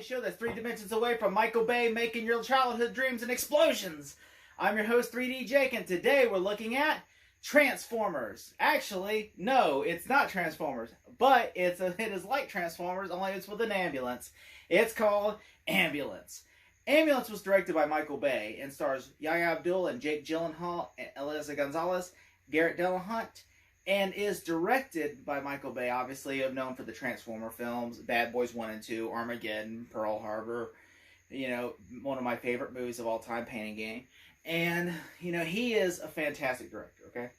show that's 3 dimensions away from Michael Bay making your childhood dreams and explosions. I'm your host, 3D Jake, and today we're looking at Transformers. Actually, no, it's not Transformers, but it is like Transformers, only it's with an ambulance. It's called Ambulance. Ambulance was directed by Michael Bay and stars Yahya Abdul and Jake Gyllenhaal and Eliza Gonzalez, Garrett Dillahunt, and is directed by Michael Bay, obviously known for the Transformer films, Bad Boys 1 and 2, Armageddon, Pearl Harbor, one of my favorite movies of all time, Pain and Gain. And, he is a fantastic director, okay?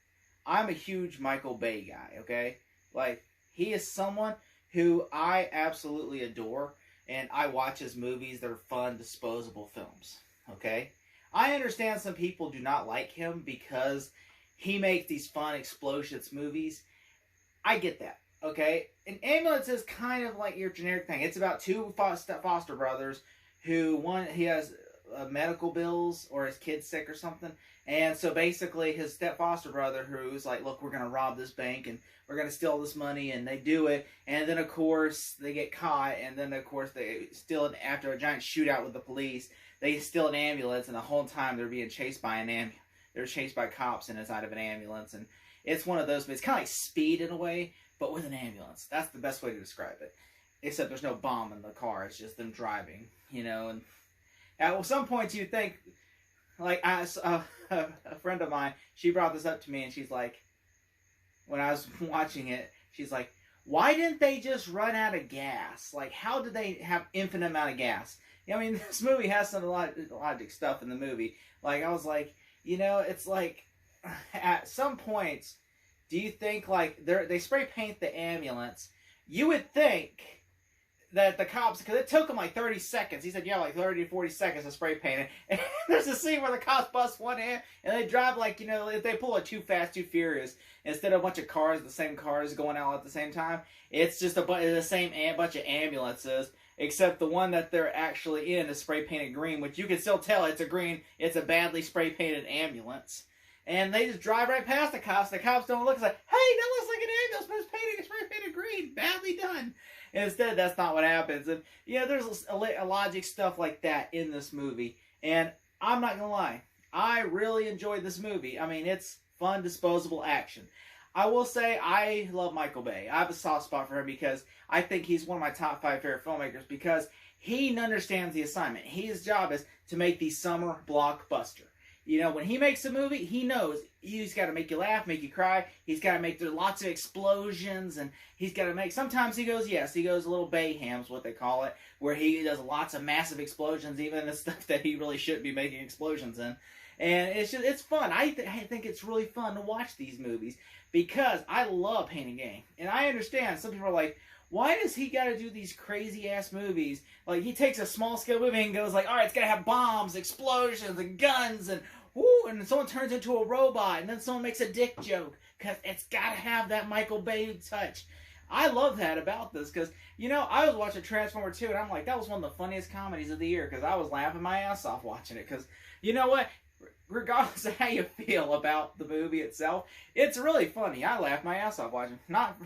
I'm a huge Michael Bay guy, okay? Like, he is someone who I absolutely adore, and I watch his movies. They're fun, disposable films, okay? I understand some people do not like him because he makes these fun explosions movies. I get that, okay? And Ambulance is kind of like your generic thing. It's about two foster brothers who, one, he has medical bills or his kid's sick or something. And so basically his step foster brother who's like, look, we're going to rob this bank and we're going to steal this money, and they do it. And then, of course, they get caught. And then, of course, they steal it after a giant shootout with the police. They steal an ambulance, and the whole time they're being chased by an ambulance. They're chased by cops inside of an ambulance, and it's one of those. It's kind of like Speed in a way, but with an ambulance. That's the best way to describe it. Except there's no bomb in the car. It's just them driving, And at some points you think, like a friend of mine, she brought this up to me, and she's like, when I was watching it, she's like, why didn't they just run out of gas? Like, how did they have infinite amount of gas? I mean, this movie has some logic stuff in the movie. Like, I was like, it's like, at some points, do you think, like, they spray paint the ambulance? You would think that the cops, because it took them like 30 seconds. He said, yeah, like 30 to 40 seconds to spray paint it. And there's a scene where the cops bust one in, and they drive like, if they pull a Too Fast, Too Furious, instead of a bunch of cars, the same cars going out at the same time, it's just the same bunch of ambulances. Except the one that they're actually in is spray painted green, which you can still tell it's a badly spray painted ambulance. And they just drive right past the cops. The cops don't look. It's like, hey, that looks like an ambulance, but it's spray painted green. Badly done. And instead, that's not what happens. And there's a logic stuff like that in this movie. And I'm not gonna lie, I really enjoyed this movie. I mean, it's fun, disposable action. I will say I love Michael Bay. I have a soft spot for him because I think he's one of my top 5 favorite filmmakers because he understands the assignment. His job is to make the summer blockbuster. When he makes a movie, he knows he's got to make you laugh, make you cry. He's got to make there lots of explosions, and he's got to make. Sometimes he goes a little bayham's what they call it, where he does lots of massive explosions, even in the stuff that he really shouldn't be making explosions in. And it's fun. I think it's really fun to watch these movies because I love Pain and Gain. And I understand some people are like, why does he got to do these crazy ass movies? Like, he takes a small scale movie and goes like, all right, it's got to have bombs, explosions, and guns, and woo, and someone turns into a robot, and then someone makes a dick joke because it's got to have that Michael Bay touch. I love that about this because, I was watching Transformer 2, and I'm like, that was one of the funniest comedies of the year because I was laughing my ass off watching it because, you know what? Regardless of how you feel about the movie itself, it's really funny. I laughed my ass off watching, not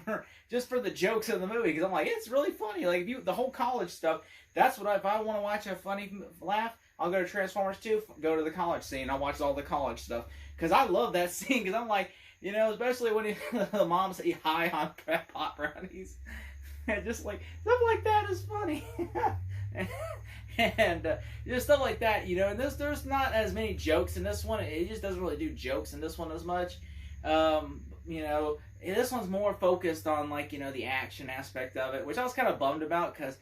just for the jokes of the movie, because I'm like, it's really funny. Like, the whole college stuff, that's what if I want to watch a funny laugh, I'll go to Transformers 2, go to the college scene, I'll watch all the college stuff, because I love that scene, because I'm like, especially when the mom say high on pot brownies, and just like, stuff like that is funny. And just stuff like that, and there's not as many jokes in this one. It just doesn't really do jokes in this one as much. This one's more focused on, like, the action aspect of it, which I was kind of bummed about because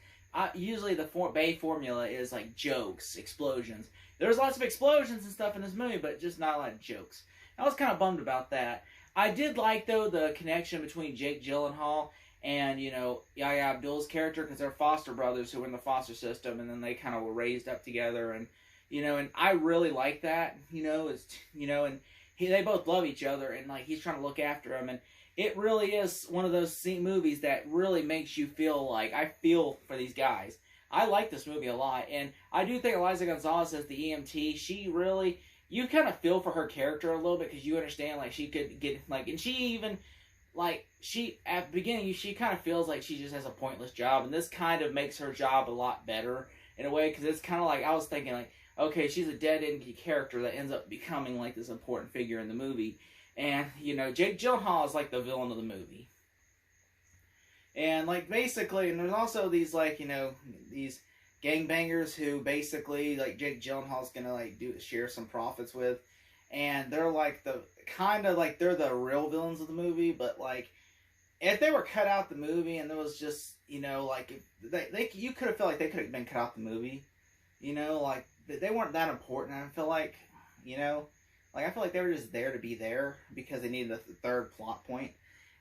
usually the Bay formula is, like, jokes, explosions. There's lots of explosions and stuff in this movie, but just not a lot of jokes. I was kind of bummed about that. I did like, though, the connection between Jake Gyllenhaal and, Yahya Abdul's character, because they're foster brothers who were in the foster system, and then they kind of were raised up together, and, and I really like that, and they both love each other, and, like, he's trying to look after him, and it really is one of those movies that really makes you feel like, I feel for these guys. I like this movie a lot, and I do think Eliza Gonzalez as the EMT, she really, you kind of feel for her character a little bit, because you understand, like, she could get, like, and she even like, she, at the beginning, she kind of feels like she just has a pointless job, and this kind of makes her job a lot better, in a way, because it's kind of like, I was thinking, like, okay, she's a dead-end character that ends up becoming, like, this important figure in the movie, and, you know, Jake Gyllenhaal is, like, the villain of the movie. And, like, basically, and there's also these, like, you know, these gangbangers who basically, like, Jake Gyllenhaal's gonna, like, share some profits with, and they're, like, the, kind of, like, they're the real villains of the movie, but, like, if they were cut out the movie and there was just, you know, like, you could have felt like they could have been cut out the movie, you know, like, they weren't that important, I feel like, you know, like, I feel like they were just there to be there because they needed a third plot point.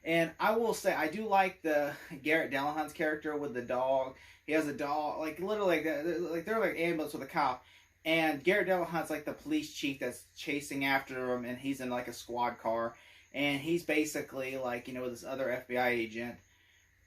And I will say, I do like the Garrett Dillahunt's character with the dog. He has a dog, like, literally, like, they're like ambulance with a cop. And Garrett Dillahunt's like the police chief that's chasing after him, and he's in like a squad car. And he's basically like, you know, with this other FBI agent.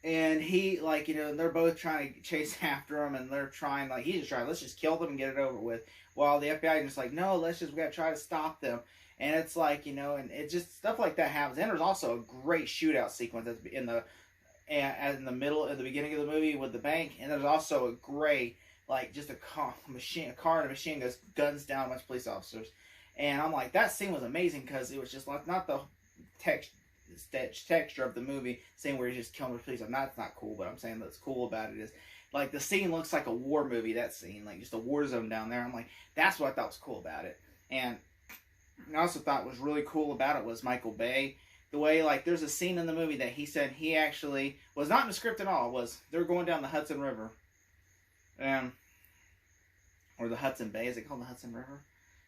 And he, like, you know, they're both trying to chase after him, and they're trying, like, he's just trying, let's just kill them and get it over with. While the FBI agent's like, no, we gotta try to stop them. And it's like, you know, and it just, stuff like that happens. And there's also a great shootout sequence that's in the middle, at the beginning of the movie with the bank. And there's also a great, like, just a car and a machine goes guns down a bunch of police officers. And I'm like, that scene was amazing because it was just like, not the texture of the movie, scene where he's just killing the police. That's not cool, but I'm saying what's cool about it is, like, the scene looks like a war movie, that scene, like, just a war zone down there. I'm like, that's what I thought was cool about it. And I also thought was really cool about it was Michael Bay. The way, like, there's a scene in the movie that he said he actually was not in the script at all. Was they're going down the Hudson River, or the Hudson Bay? Is it called the Hudson River?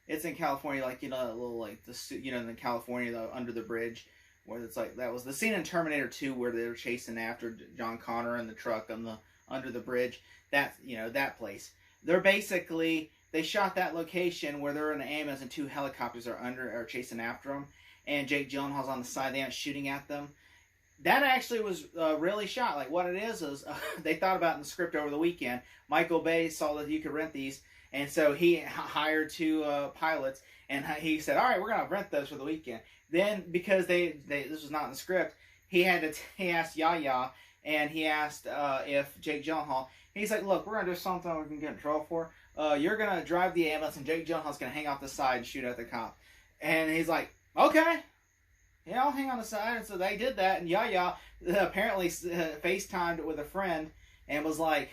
It's in California, like, you know, a little, like, you know, in California, under the bridge, where it's like, that was the scene in Terminator 2 where they were chasing after John Connor in the truck on the under the bridge. That, you know, that place. They're basically, they shot that location where they're in an ambulance and two helicopters are chasing after them, and Jake Gyllenhaal's on the side, they aren't shooting at them. That actually was really shot. Like, what it is they thought about it in the script over the weekend. Michael Bay saw that you could rent these, and so he hired two pilots, and he said, all right, we're going to rent those for the weekend. Then, because this was not in the script, he asked Yahya, and he asked if Jake Gyllenhaal, he's like, look, we're going to do something we can get in trouble for. You're going to drive the ambulance, and Jake Gyllenhaal's going to hang off the side and shoot at the cop. And he's like, okay. Yeah, I'll hang on the side. And so they did that, and Yahya apparently FaceTimed with a friend and was like,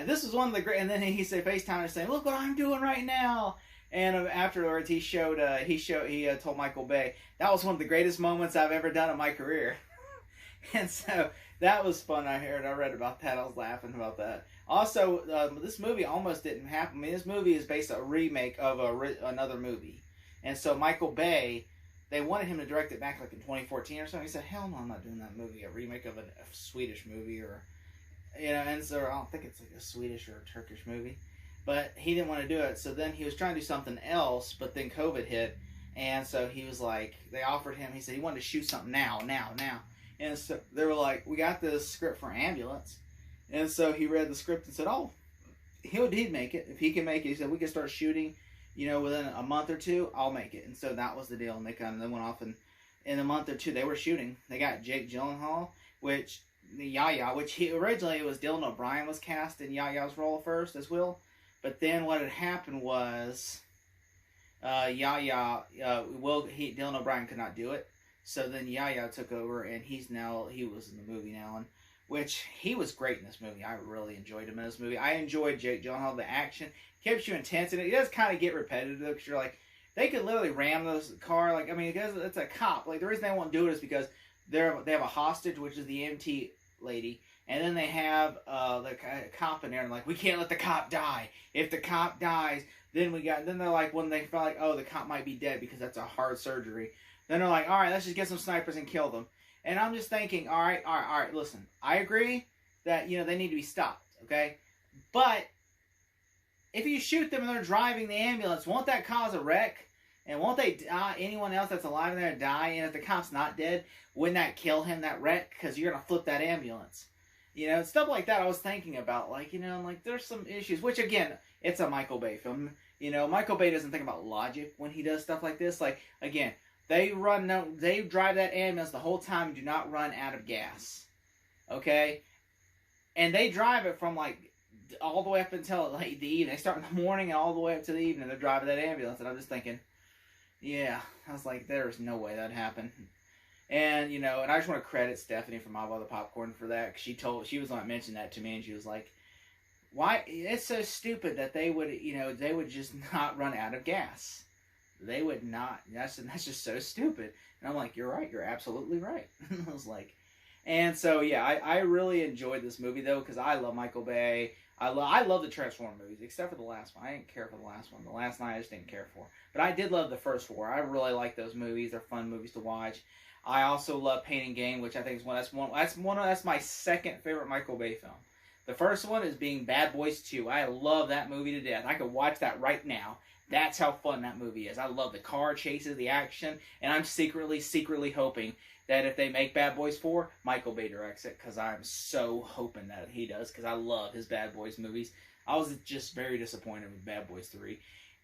this is one of the great, and then he said FaceTime and saying, look what I'm doing right now. And afterwards he told Michael Bay, that was one of the greatest moments I've ever done in my career. And so that was fun. I read about that. I was laughing about that. Also, this movie almost didn't happen. I mean, this movie is based on a remake of another movie. And so Michael Bay, they wanted him to direct it back like in 2014 or something. He said, hell no, I'm not doing that movie. A remake of a Swedish movie, or, you know, and so I don't think it's like a Swedish or a Turkish movie. But he didn't want to do it. So then he was trying to do something else, but then COVID hit. And so he was like, they offered him, he said he wanted to shoot something now. And so they were like, we got this script for Ambulance. And so he read the script and said, oh, he'd make it. If he can make it, he said, we can start shooting, you know, within a month or two, I'll make it. And so that was the deal. And they went off, and in a month or two, they were shooting. They got Jake Gyllenhaal, which he originally, it was Dylan O'Brien was cast in Yahya's role first as Will. But then what had happened was, Dylan O'Brien could not do it. So then Yahya took over, and he was in the movie now, and which he was great in this movie. I really enjoyed him in this movie. I enjoyed Jake Gyllenhaal. The action keeps you intense, and it does kind of get repetitive because you're like, they could literally ram this car. Like, I mean, because it's a cop. Like, the reason they won't do it is because they have a hostage, which is the EMT lady, and then they have the cop in there, and like, we can't let the cop die. If the cop dies, then they're like, when they feel like, oh, the cop might be dead because that's a hard surgery, then they're like, all right, let's just get some snipers and kill them. And I'm just thinking, all right, listen, I agree that, you know, they need to be stopped, okay? But if you shoot them and they're driving the ambulance, won't that cause a wreck? And won't they die, anyone else that's alive in there die? And if the cop's not dead, wouldn't that kill him, that wreck? Because you're going to flip that ambulance. You know, stuff like that I was thinking about. Like, you know, like, there's some issues. Which, again, it's a Michael Bay film. You know, Michael Bay doesn't think about logic when he does stuff like this. Like, again, They drive that ambulance the whole time and do not run out of gas. Okay? And they drive it from like all the way up until like the evening. They start in the morning and all the way up to the evening. They're driving that ambulance, and I'm just thinking, yeah. I was like, there's no way that'd happen. And and I just want to credit Stephanie from My Mother Popcorn for that. Cause she was like mentioning that to me, and she was like, why? It's so stupid that they would just not run out of gas. They would not. That's just so stupid. And I'm like, you're right. You're absolutely right. I was like, and so yeah, I really enjoyed this movie though, because I love Michael Bay. I love the Transformers movies, except for the last one. I didn't care for the last one. The last one I just didn't care for. But I did love the first four. I really like those movies. They're fun movies to watch. I also love Pain and Gain, which I think is that's my second favorite Michael Bay film. The first one is being Bad Boys 2. I love that movie to death. I could watch that right now. That's how fun that movie is. I love the car chases, the action, and I'm secretly hoping that if they make Bad Boys 4, Michael Bay directs it, because I'm so hoping that he does, because I love his Bad Boys movies. I was just very disappointed with Bad Boys 3,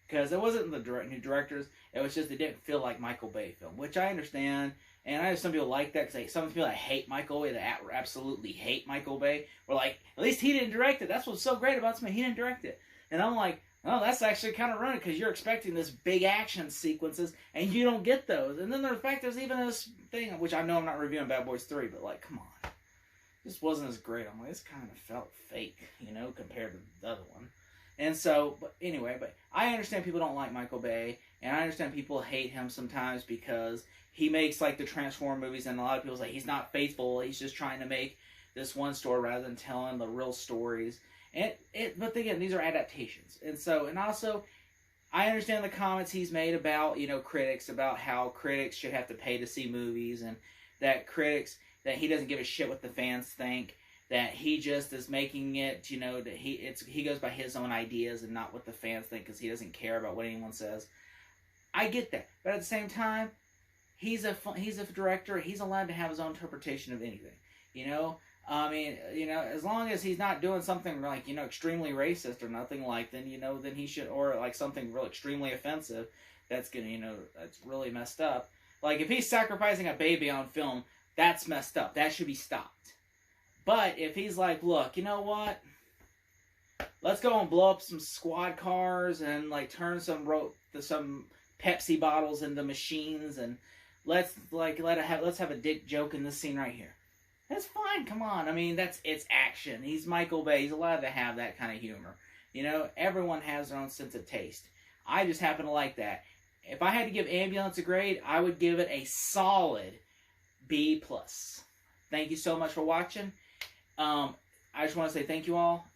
because it wasn't the new directors, it was just it didn't feel like Michael Bay film, which I understand, and I know some people like that, because some people that hate Michael Bay, that absolutely hate Michael Bay, were like, at least he didn't direct it. That's what's so great about something, he didn't direct it. And I'm like, oh, that's actually kind of running, because you're expecting this big action sequences, and you don't get those. And then the fact there's even this thing, which I know I'm not reviewing Bad Boys 3, but like, come on. This wasn't as great. I'm like, this kind of felt fake, compared to the other one. And so, but anyway, but I understand people don't like Michael Bay, and I understand people hate him sometimes because he makes like the Transform movies, and a lot of people say he's not faithful, he's just trying to make this one story rather than telling the real stories. But again, these are adaptations, and also, I understand the comments he's made about critics, about how critics should have to pay to see movies, and that he doesn't give a shit what the fans think, that he just is making it, that he goes by his own ideas and not what the fans think, because he doesn't care about what anyone says. I get that, but at the same time, he's a director. He's allowed to have his own interpretation of anything, I mean, as long as he's not doing something like, extremely racist or nothing like, then he should, or like something real extremely offensive that's gonna, that's really messed up. Like, if he's sacrificing a baby on film, that's messed up. That should be stopped. But if he's like, look, you know what? Let's go and blow up some squad cars and like turn some Pepsi bottles into machines, and let's have a dick joke in this scene right here. That's fine, come on. I mean, it's action. He's Michael Bay. He's allowed to have that kind of humor. Everyone has their own sense of taste. I just happen to like that. If I had to give Ambulance a grade, I would give it a solid B+. Thank you so much for watching. I just want to say thank you all.